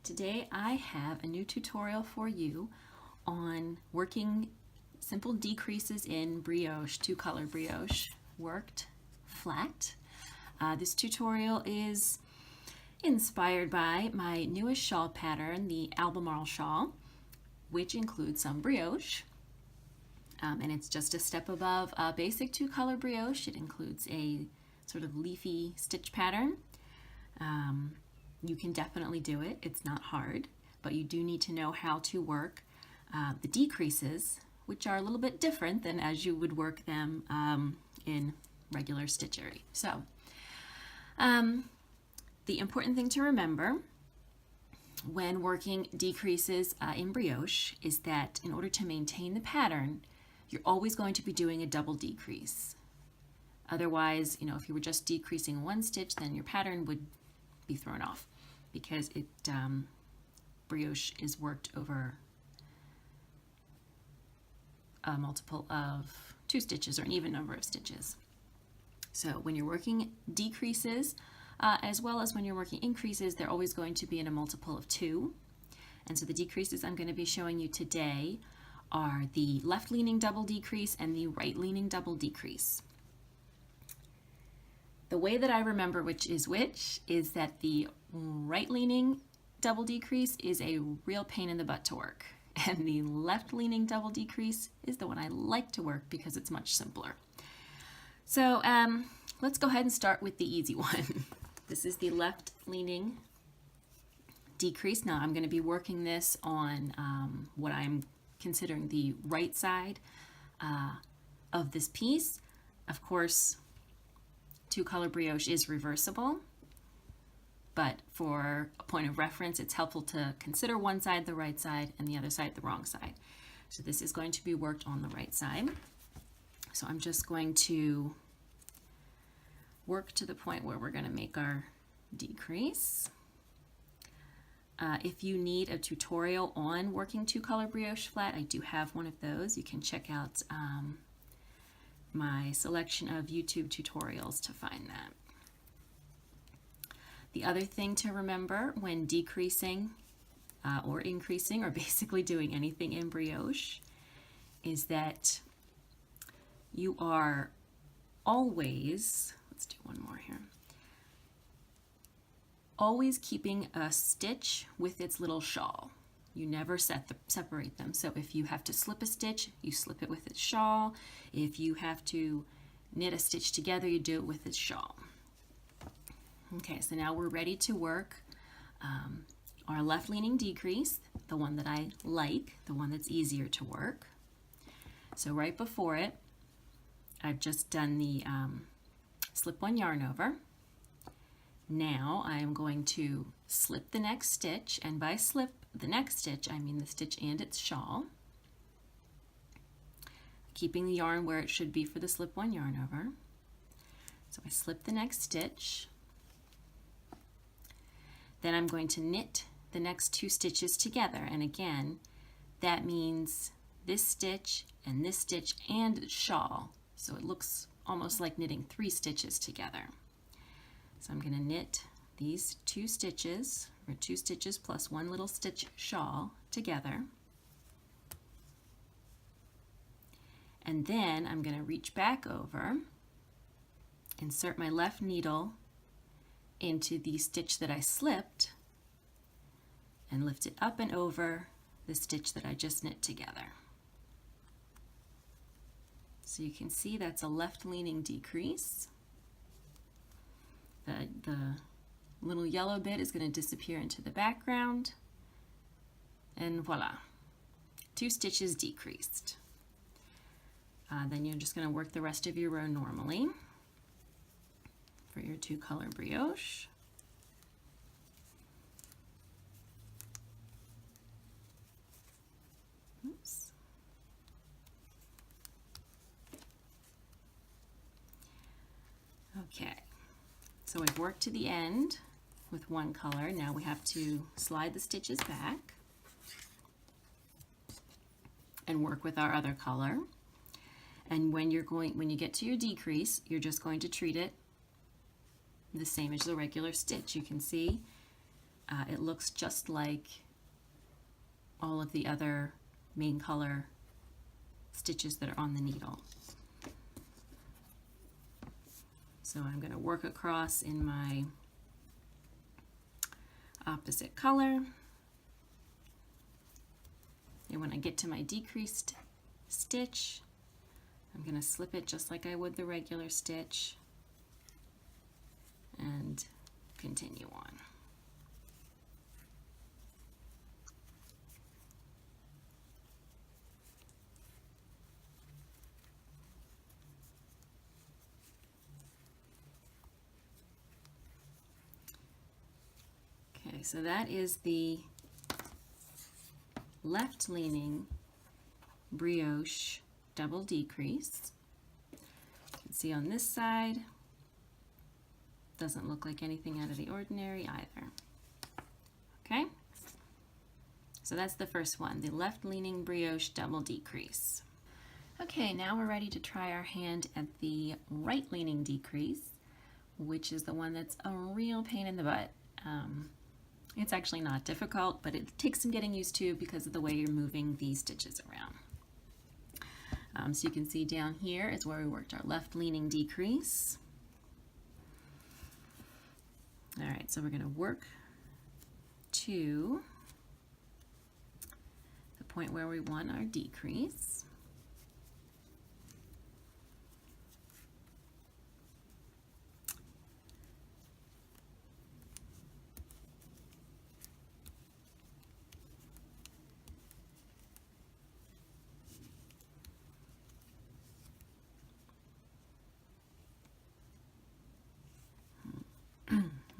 Today I have a new tutorial for you on working simple decreases in brioche, two-color brioche worked flat. This tutorial is inspired by my newest shawl pattern, the Albemarle shawl, which includes some brioche. And it's just a step above a basic two-color brioche. It includes a sort of leafy stitch pattern. You can definitely do it. It's not hard, but you do need to know how to work the decreases, which are a little bit different than as you would work them in regular stitchery. So the important thing to remember when working decreases in brioche is that in order to maintain the pattern, you're always going to be doing a double decrease. Otherwise, if you were just decreasing one stitch, then your pattern would be thrown off because brioche is worked over a multiple of 2 stitches or an even number of stitches. So when you're working decreases, as well as when you're working increases, they're always going to be in a multiple of 2. And so the decreases I'm going to be showing you today are the left-leaning double decrease and the right-leaning double decrease. The way that I remember which is that the right-leaning double decrease is a real pain in the butt to work, and the left-leaning double decrease is the one I like to work because it's much simpler. So let's go ahead and start with the easy one. This is the left-leaning decrease. Now I'm going to be working this on what I'm considering the right side of this piece. Of course, two-color brioche is reversible, but for a point of reference, it's helpful to consider one side the right side and the other side the wrong side. So this is going to be worked on the right side. So I'm just going to work to the point where we're going to make our decrease. If you need a tutorial on working two-color brioche flat, I do have one of those. You can check out my selection of YouTube tutorials to find that. The other thing to remember when decreasing or increasing or basically doing anything in brioche is that you are always, let's do one more here, always keeping a stitch with its little shawl. You never separate them. So if you have to slip a stitch, you slip it with its shawl. If you have to knit a stitch together, you do it with its shawl. Okay, so now we're ready to work our left-leaning decrease, the one that I like, the one that's easier to work. So right before it, I've just done the slip one yarn over. Now I am going to slip the next stitch, and by slip the next stitch, I mean the stitch and its shawl, keeping the yarn where it should be for the slip one yarn over. So I slip the next stitch, then I'm going to knit the next 2 stitches together, and again that means this stitch and shawl, so it looks almost like knitting 3 stitches together. So I'm going to knit these 2 stitches, or 2 stitches plus 1 little stitch shawl together. And then I'm going to reach back over, insert my left needle into the stitch that I slipped, and lift it up and over the stitch that I just knit together. So you can see that's a left-leaning decrease. The little yellow bit is going to disappear into the background, and voila, 2 stitches decreased. Then you're just going to work the rest of your row normally for your two-color brioche. Oops. Okay. So we've worked to the end with one color. Now we have to slide the stitches back and work with our other color. And when you get to your decrease, you're just going to treat it the same as the regular stitch. You can see it looks just like all of the other main color stitches that are on the needle. So I'm going to work across in my opposite color. And when I get to my decreased stitch, I'm going to slip it just like I would the regular stitch and continue on. Okay, so that is the left-leaning brioche double decrease. You can see on this side, doesn't look like anything out of the ordinary either. Okay, so that's the first one, the left-leaning brioche double decrease. Okay, now we're ready to try our hand at the right-leaning decrease, which is the one that's a real pain in the butt. It's actually not difficult, but it takes some getting used to because of the way you're moving these stitches around. So you can see down here is where we worked our left-leaning decrease. All right, so we're going to work to the point where we want our decrease.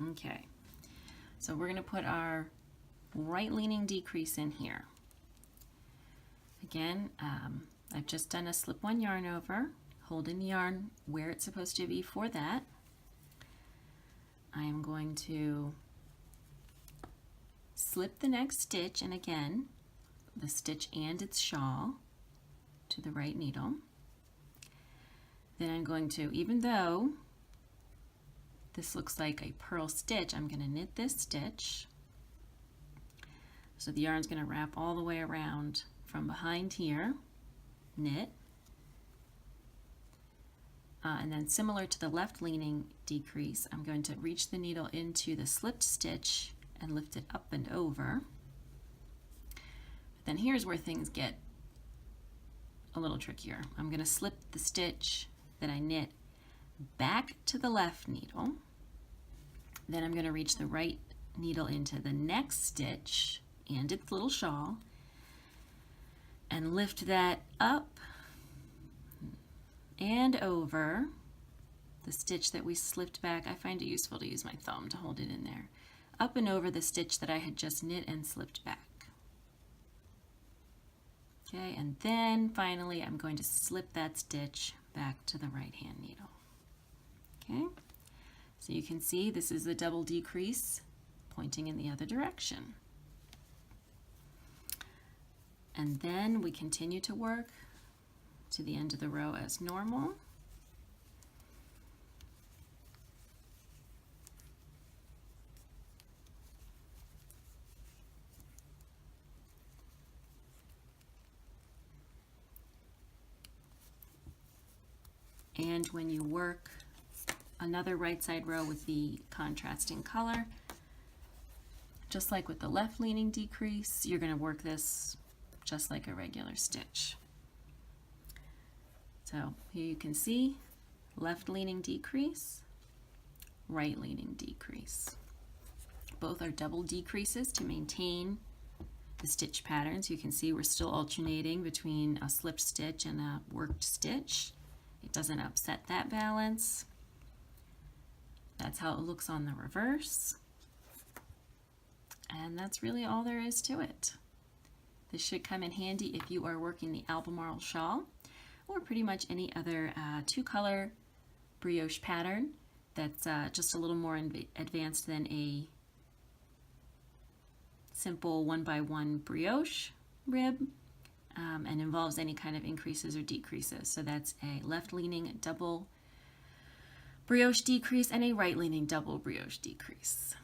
Okay, so we're going to put our right-leaning decrease in here. Again, I've just done a slip one yarn over, holding the yarn where it's supposed to be for that. I am going to slip the next stitch, and again, the stitch and its shawl to the right needle. Then I'm going to, even though this looks like a purl stitch, I'm going to knit this stitch. So the yarn's going to wrap all the way around from behind here, knit, and then similar to the left-leaning decrease, I'm going to reach the needle into the slipped stitch and lift it up and over. But then here's where things get a little trickier. I'm going to slip the stitch that I knit back to the left needle. Then I'm going to reach the right needle into the next stitch and its little shawl and lift that up and over the stitch that we slipped back. I find it useful to use my thumb to hold it in there. Up and over the stitch that I had just knit and slipped back. Okay, and then finally I'm going to slip that stitch back to the right hand needle. Okay. So you can see this is the double decrease pointing in the other direction. And then we continue to work to the end of the row as normal. And when you work another right side row with the contrasting color, just like with the left leaning decrease, you're going to work this just like a regular stitch. So here you can see left leaning decrease, right leaning decrease. Both are double decreases to maintain the stitch patterns. You can see we're still alternating between a slipped stitch and a worked stitch. It doesn't upset that balance. That's how it looks on the reverse. And that's really all there is to it. This should come in handy if you are working the Albemarle shawl or pretty much any other two-color brioche pattern that's just a little more advanced than a simple 1x1 brioche rib and involves any kind of increases or decreases. So that's a left-leaning double brioche decrease and a right-leaning double brioche decrease.